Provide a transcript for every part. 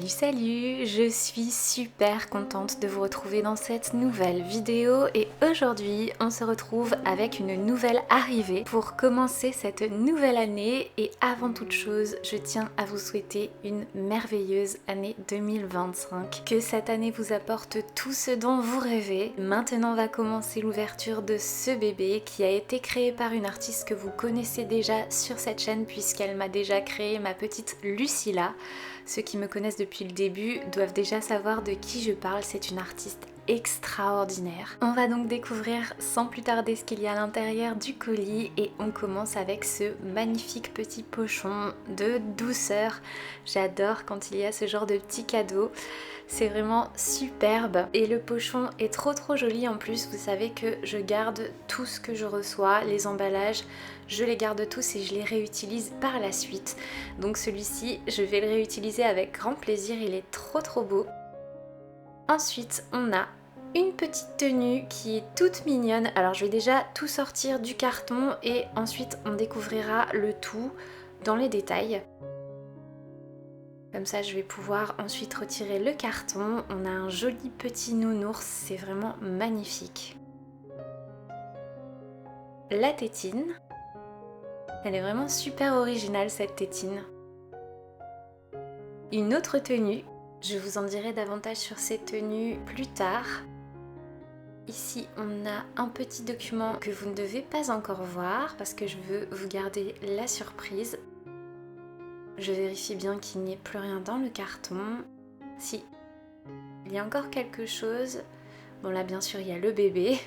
Salut, je suis super contente de vous retrouver dans cette nouvelle vidéo et aujourd'hui on se retrouve avec une nouvelle arrivée pour commencer cette nouvelle année et avant toute chose je tiens à vous souhaiter une merveilleuse année 2025. Que cette année vous apporte tout ce dont vous rêvez. Maintenant va commencer l'ouverture de ce bébé qui a été créé par une artiste que vous connaissez déjà sur cette chaîne puisqu'elle m'a déjà créé ma petite Lucilla. Ceux qui me connaissent depuis le début doivent déjà savoir de qui je parle, c'est une artiste extraordinaire. On va donc découvrir sans plus tarder ce qu'il y a à l'intérieur du colis et on commence avec ce magnifique petit pochon de douceur. J'adore quand il y a ce genre de petits cadeaux. C'est vraiment superbe et le pochon est trop joli en plus. Vous savez que je garde tout ce que je reçois, les emballages, je les garde tous et je les réutilise par la suite. Donc celui-ci, je vais le réutiliser avec grand plaisir, il est trop beau. Ensuite, on a une petite tenue qui est toute mignonne. Alors je vais déjà tout sortir du carton et ensuite on découvrira le tout dans les détails. Comme ça, je vais pouvoir ensuite retirer le carton. On a un joli petit nounours, c'est vraiment magnifique. La tétine. Elle est vraiment super originale cette tétine. Une autre tenue. Je vous en dirai davantage sur ces tenues plus tard. Ici, on a un petit document que vous ne devez pas encore voir parce que je veux vous garder la surprise. Je vérifie bien qu'il n'y ait plus rien dans le carton. Si, il y a encore quelque chose. Bon là bien sûr il y a le bébé,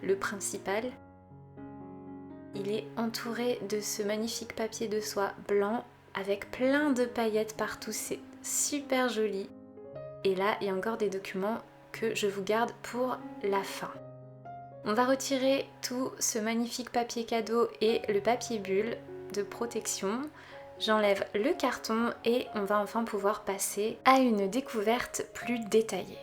le principal. Il est entouré de ce magnifique papier de soie blanc avec plein de paillettes partout, c'est super joli. Et là il y a encore des documents que je vous garde pour la fin. On va retirer tout ce magnifique papier cadeau et le papier bulle de protection. J'enlève le carton et on va enfin pouvoir passer à une découverte plus détaillée.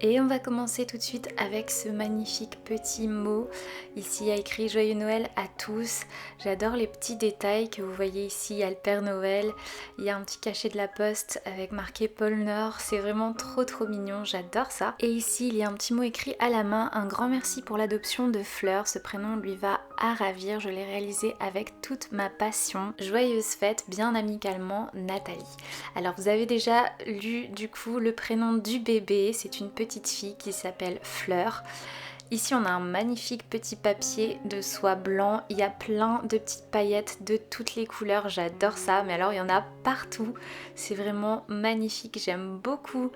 Et on va commencer tout de suite avec ce magnifique petit mot. Ici il y a écrit Joyeux Noël à tous. J'adore les petits détails que vous voyez ici. Il y a le Père Noël, il y a un petit cachet de la poste avec marqué Pôle Nord. C'est vraiment trop mignon, j'adore ça. Et ici il y a un petit mot écrit à la main. Un grand merci pour l'adoption de Fleur. Ce prénom lui va à ravir. Je l'ai réalisé avec toute ma passion. Joyeuse fête, bien amicalement, Nathalie. Alors vous avez déjà lu du coup le prénom du bébé. C'est une petite fille qui s'appelle Fleur. Ici on a un magnifique petit papier de soie blanc, il y a plein de petites paillettes de toutes les couleurs, j'adore ça, mais alors il y en a partout, c'est vraiment magnifique, j'aime beaucoup.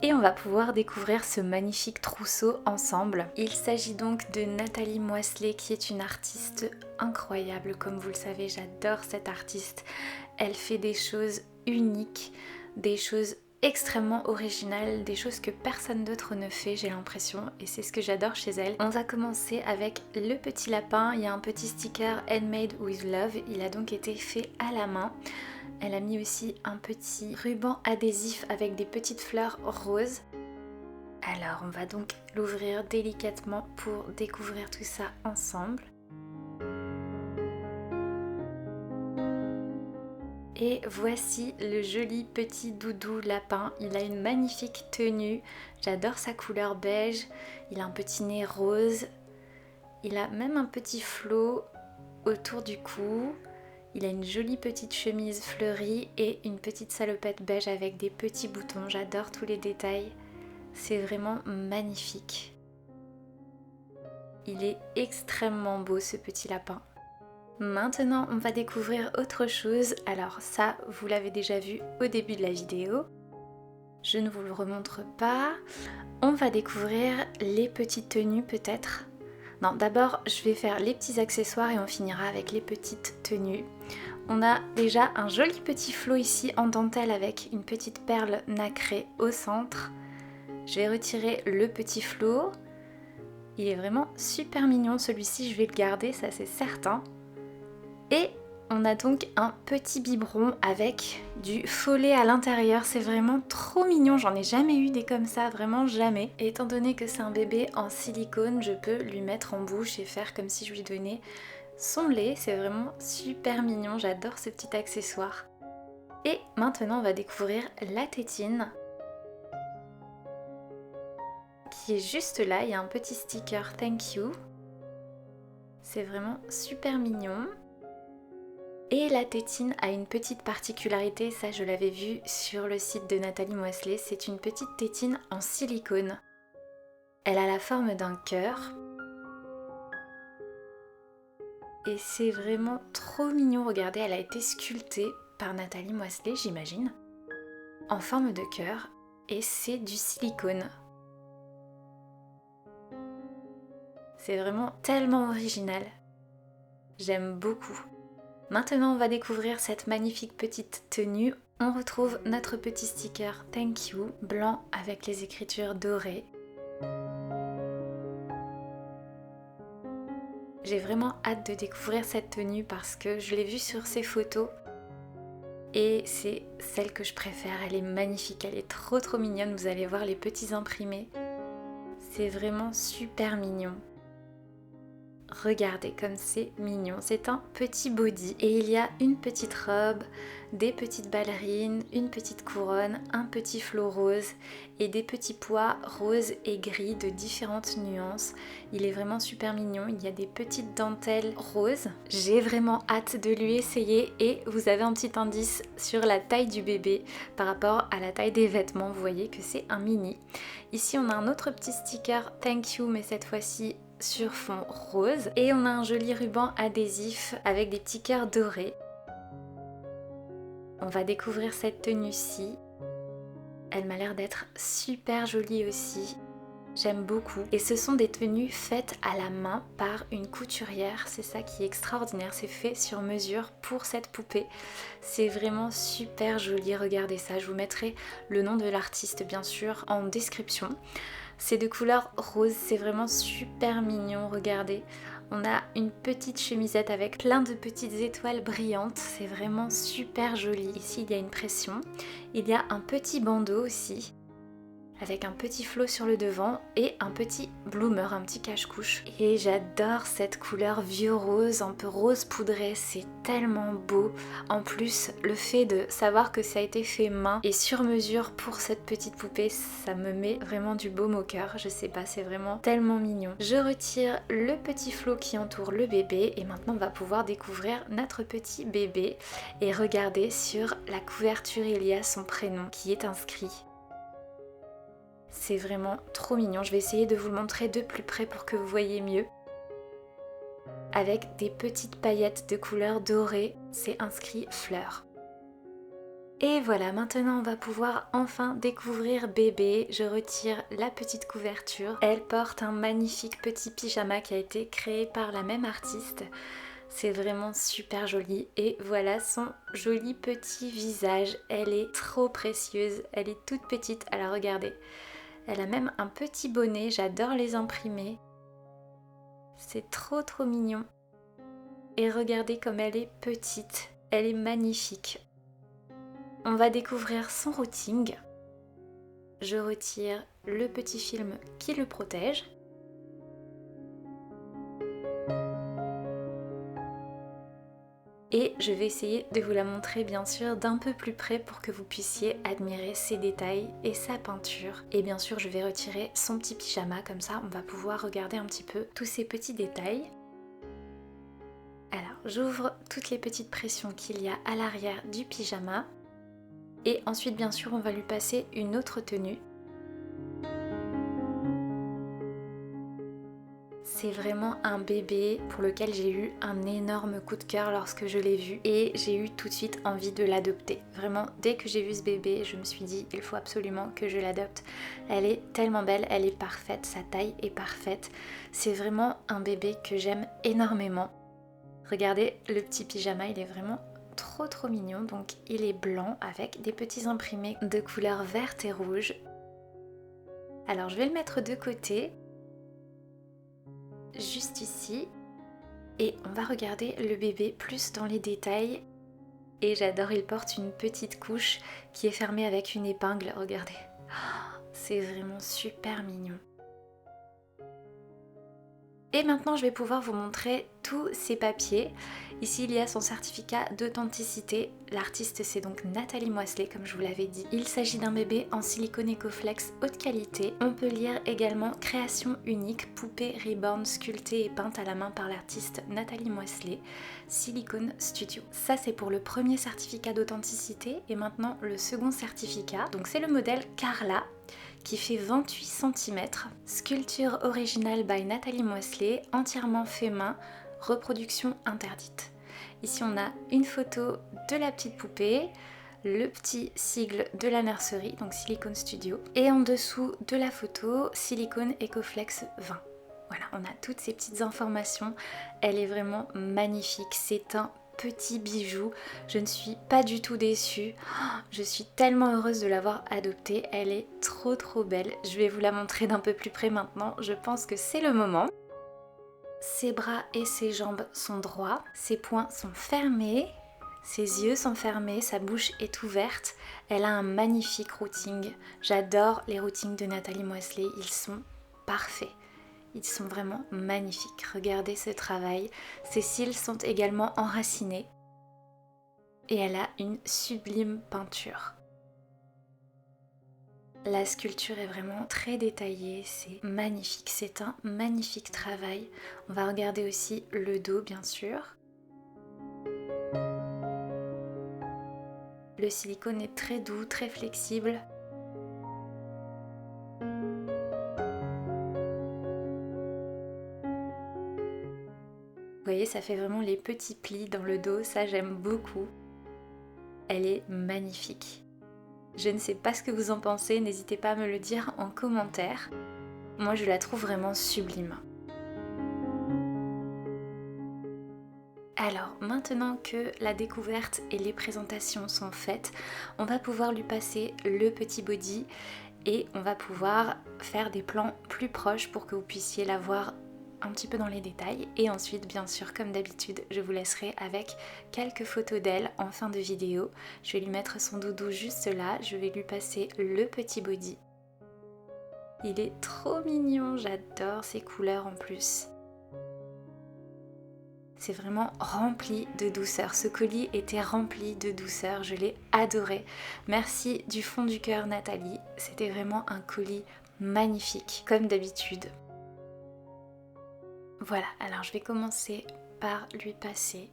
Et on va pouvoir découvrir ce magnifique trousseau ensemble. Il s'agit donc de Nathalie Moisselet qui est une artiste incroyable, comme vous le savez, j'adore cette artiste. Elle fait des choses uniques, des choses extrêmement originale, des choses que personne d'autre ne fait j'ai l'impression et c'est ce que j'adore chez elle. On va commencer avec le petit lapin, il y a un petit sticker Handmade with Love, il a donc été fait à la main. Elle a mis aussi un petit ruban adhésif avec des petites fleurs roses. Alors on va donc l'ouvrir délicatement pour découvrir tout ça ensemble. Et voici le joli petit doudou lapin, il a une magnifique tenue, j'adore sa couleur beige, il a un petit nez rose, il a même un petit flot autour du cou, il a une jolie petite chemise fleurie et une petite salopette beige avec des petits boutons, j'adore tous les détails, c'est vraiment magnifique. Il est extrêmement beau ce petit lapin. Maintenant, on va découvrir autre chose. Alors ça, vous l'avez déjà vu au début de la vidéo. Je ne vous le remontre pas. On va découvrir les petites tenues peut-être. Non, d'abord, je vais faire les petits accessoires et on finira avec les petites tenues. On a déjà un joli petit flot ici en dentelle avec une petite perle nacrée au centre. Je vais retirer le petit flot. Il est vraiment super mignon celui-ci, je vais le garder, ça c'est certain. Et on a donc un petit biberon avec du follet à l'intérieur, c'est vraiment trop mignon, j'en ai jamais eu des comme ça, vraiment jamais. Et étant donné que c'est un bébé en silicone, je peux lui mettre en bouche et faire comme si je lui donnais son lait, c'est vraiment super mignon, j'adore ce petit accessoire. Et maintenant on va découvrir la tétine qui est juste là, il y a un petit sticker thank you. C'est vraiment super mignon. Et la tétine a une petite particularité, ça je l'avais vu sur le site de Nathalie Moiselet, c'est une petite tétine en silicone. Elle a la forme d'un cœur. Et c'est vraiment trop mignon, regardez, elle a été sculptée par Nathalie Moiselet, j'imagine, en forme de cœur, et c'est du silicone. C'est vraiment tellement original. J'aime beaucoup. Maintenant, on va découvrir cette magnifique petite tenue. On retrouve notre petit sticker Thank You, blanc avec les écritures dorées. J'ai vraiment hâte de découvrir cette tenue parce que je l'ai vue sur ses photos et c'est celle que je préfère. Elle est magnifique, elle est trop mignonne. Vous allez voir les petits imprimés. C'est vraiment super mignon. Regardez comme c'est mignon, c'est un petit body et il y a une petite robe, des petites ballerines, une petite couronne, un petit flot rose et des petits pois roses et gris de différentes nuances. Il est vraiment super mignon, il y a des petites dentelles roses. J'ai vraiment hâte de lui essayer et vous avez un petit indice sur la taille du bébé par rapport à la taille des vêtements. Vous voyez que c'est un mini. Ici on a un autre petit sticker thank you mais cette fois-ci sur fond rose et on a un joli ruban adhésif avec des petits cœurs dorés. On va découvrir cette tenue-ci. Elle m'a l'air d'être super jolie aussi. J'aime beaucoup. Et ce sont des tenues faites à la main par une couturière. C'est ça qui est extraordinaire. C'est fait sur mesure pour cette poupée. C'est vraiment super joli. Regardez ça. Je vous mettrai le nom de l'artiste bien sûr en description. C'est de couleur rose, c'est vraiment super mignon, regardez. On a une petite chemisette avec plein de petites étoiles brillantes, c'est vraiment super joli. Ici il y a une pression, il y a un petit bandeau aussi, avec un petit flot sur le devant et un petit bloomer, un petit cache-couche. Et j'adore cette couleur vieux rose, un peu rose poudré, c'est tellement beau. En plus, le fait de savoir que ça a été fait main et sur mesure pour cette petite poupée, ça me met vraiment du baume au cœur. Je sais pas, c'est vraiment tellement mignon. Je retire le petit flot qui entoure le bébé et maintenant on va pouvoir découvrir notre petit bébé. Et regardez, sur la couverture, il y a son prénom qui est inscrit. C'est vraiment trop mignon, je vais essayer de vous le montrer de plus près pour que vous voyez mieux. Avec des petites paillettes de couleur dorée, c'est inscrit fleurs. Et voilà, maintenant on va pouvoir enfin découvrir bébé. Je retire la petite couverture. Elle porte un magnifique petit pyjama qui a été créé par la même artiste. C'est vraiment super joli et voilà son joli petit visage. Elle est trop précieuse, elle est toute petite, alors regardez. Elle a même un petit bonnet, j'adore les imprimer. C'est trop mignon. Et regardez comme elle est petite, elle est magnifique. On va découvrir son routing. Je retire le petit film qui le protège. Et je vais essayer de vous la montrer bien sûr d'un peu plus près pour que vous puissiez admirer ses détails et sa peinture. Et bien sûr je vais retirer son petit pyjama, comme ça on va pouvoir regarder un petit peu tous ces petits détails. Alors j'ouvre toutes les petites pressions qu'il y a à l'arrière du pyjama. Et ensuite bien sûr on va lui passer une autre tenue. C'est vraiment un bébé pour lequel j'ai eu un énorme coup de cœur lorsque je l'ai vu et j'ai eu tout de suite envie de l'adopter. Vraiment, dès que j'ai vu ce bébé, je me suis dit il faut absolument que je l'adopte. Elle est tellement belle, elle est parfaite, sa taille est parfaite. C'est vraiment un bébé que j'aime énormément. Regardez, le petit pyjama, il est vraiment trop mignon. Donc il est blanc avec des petits imprimés de couleur verte et rouge. Alors je vais le mettre de côté. Juste ici et on va regarder le bébé plus dans les détails et j'adore, il porte une petite couche qui est fermée avec une épingle, regardez, c'est vraiment super mignon. Et maintenant je vais pouvoir vous montrer tous ces papiers. Ici il y a son certificat d'authenticité. L'artiste c'est donc Nathalie Moisselet comme je vous l'avais dit. Il s'agit d'un bébé en silicone Ecoflex haute qualité. On peut lire également création unique, poupée reborn sculptée et peinte à la main par l'artiste Nathalie Moisselet, Silicone Studio. Ça c'est pour le premier certificat d'authenticité et maintenant le second certificat. Donc c'est le modèle Carla qui fait 28 cm, sculpture originale by Nathalie Moisselet, entièrement fait main, reproduction interdite. Ici on a une photo de la petite poupée, le petit sigle de la nurserie, donc Silicone Studio, et en dessous de la photo, Silicone Ecoflex 20. Voilà, on a toutes ces petites informations, elle est vraiment magnifique, c'est un petit bijou, je ne suis pas du tout déçue, je suis tellement heureuse de l'avoir adoptée, elle est trop belle, je vais vous la montrer d'un peu plus près maintenant, je pense que c'est le moment. Ses bras et ses jambes sont droits, ses poings sont fermés, ses yeux sont fermés, sa bouche est ouverte, elle a un magnifique routing, j'adore les routings de Nathalie Moisselet, ils sont parfaits. Ils sont vraiment magnifiques, regardez ce travail. Ses cils sont également enracinés et elle a une sublime peinture. La sculpture est vraiment très détaillée, c'est magnifique, c'est un magnifique travail. On va regarder aussi le dos bien sûr. Le silicone est très doux, très flexible. Vous voyez, ça fait vraiment les petits plis dans le dos, ça j'aime beaucoup. Elle est magnifique. Je ne sais pas ce que vous en pensez, n'hésitez pas à me le dire en commentaire. Moi je la trouve vraiment sublime. Alors maintenant que la découverte et les présentations sont faites, on va pouvoir lui passer le petit body et on va pouvoir faire des plans plus proches pour que vous puissiez la voir un petit peu dans les détails. Et ensuite, bien sûr, comme d'habitude, je vous laisserai avec quelques photos d'elle en fin de vidéo. Je vais lui mettre son doudou juste là, je vais lui passer le petit body. Il est trop mignon, j'adore ces couleurs en plus. C'est vraiment rempli de douceur. Ce colis était rempli de douceur, je l'ai adoré. Merci du fond du cœur Nathalie, c'était vraiment un colis magnifique, comme d'habitude. Voilà, alors je vais commencer par lui passer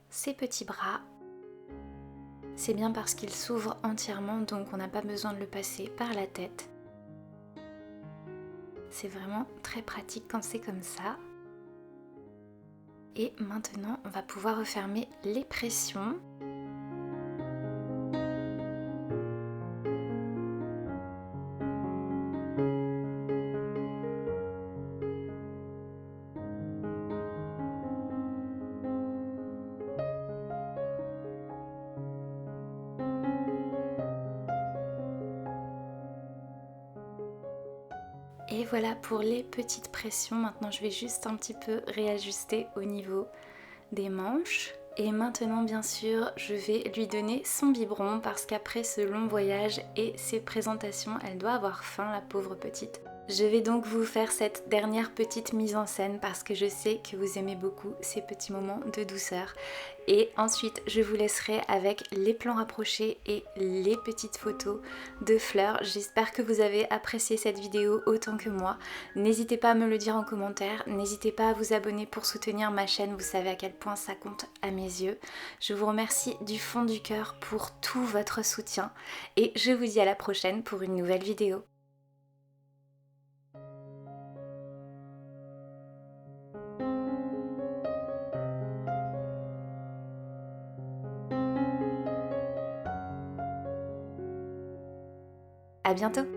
ses petits bras. C'est bien parce qu'il s'ouvre entièrement, donc on n'a pas besoin de le passer par la tête. C'est vraiment très pratique quand c'est comme ça. Et maintenant, on va pouvoir refermer les pressions. Et voilà pour les petites pressions. Maintenant, je vais juste un petit peu réajuster au niveau des manches. Et maintenant, bien sûr, je vais lui donner son biberon parce qu'après ce long voyage et ces présentations, elle doit avoir faim, la pauvre petite. Je vais donc vous faire cette dernière petite mise en scène parce que je sais que vous aimez beaucoup ces petits moments de douceur. Et ensuite, je vous laisserai avec les plans rapprochés et les petites photos de fleurs. J'espère que vous avez apprécié cette vidéo autant que moi. N'hésitez pas à me le dire en commentaire. N'hésitez pas à vous abonner pour soutenir ma chaîne. Vous savez à quel point ça compte à mes yeux. Je vous remercie du fond du cœur pour tout votre soutien. Et je vous dis à la prochaine pour une nouvelle vidéo. À bientôt!